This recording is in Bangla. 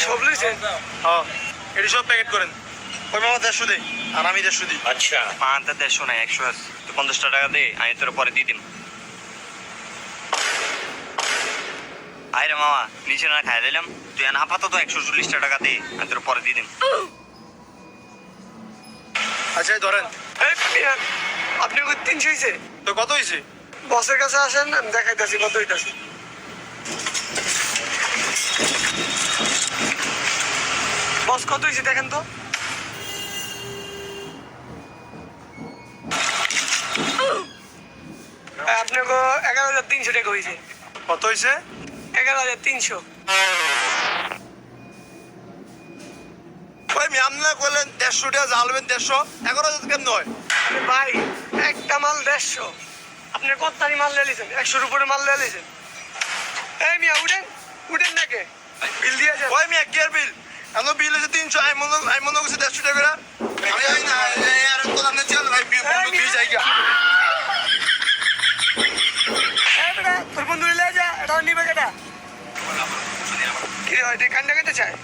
সব লইছেন? হ্যাঁ এটি সব প্যাকেট করেন। ওই মামা 150 দে আর আমি 150 দিই। আচ্ছা মানতে 150 না 100 আছে, তুই 50 টাকা দে, আমি তোর পরে দিয়ে দিম। আরে মামা নিচে না খাই দিলাম, তুই আপাতত 140 টাকা দে, আমি তোর পরে দিয়ে দিম। আচ্ছা এই ধরেন। এই মিয়া, আপনি কই 300 হইছে? তো কত হয়েছে? বসের কাছে আসেন, আমি দেখাইতাছি কত হইতাছে। বস কত হইছে দেখেন তো। আপনাকে 11,300 টাকা হয়েছে। কত হয়েছে? 11,300। ওই মিয়া আপনি কইলেন 150 টাকা জ্বালবেন, 150 11,000 কেমন হয়? আরে ভাই, একটা মাল 150, আপনি কত্তানি মাল লেলিছেন? 100-র উপরে মাল লেলিছেন। এই মিয়া উঠেন, উঠেন নাকি বিল দিয়ে যান। ওই মিয়া কি আর বিল? আমার বিল হচ্ছে 300, আমি মনে করছি 150 টাকা করে। আমি জানি না আর তো আপনি চল ভাই বিল বন্ধ দিয়ে যাই গা। এই বেটা, তোর বন্ধু লয়ে যা, এটা নিবে কেটা? কি রে ভাই, তুই কান্না করতে চায়?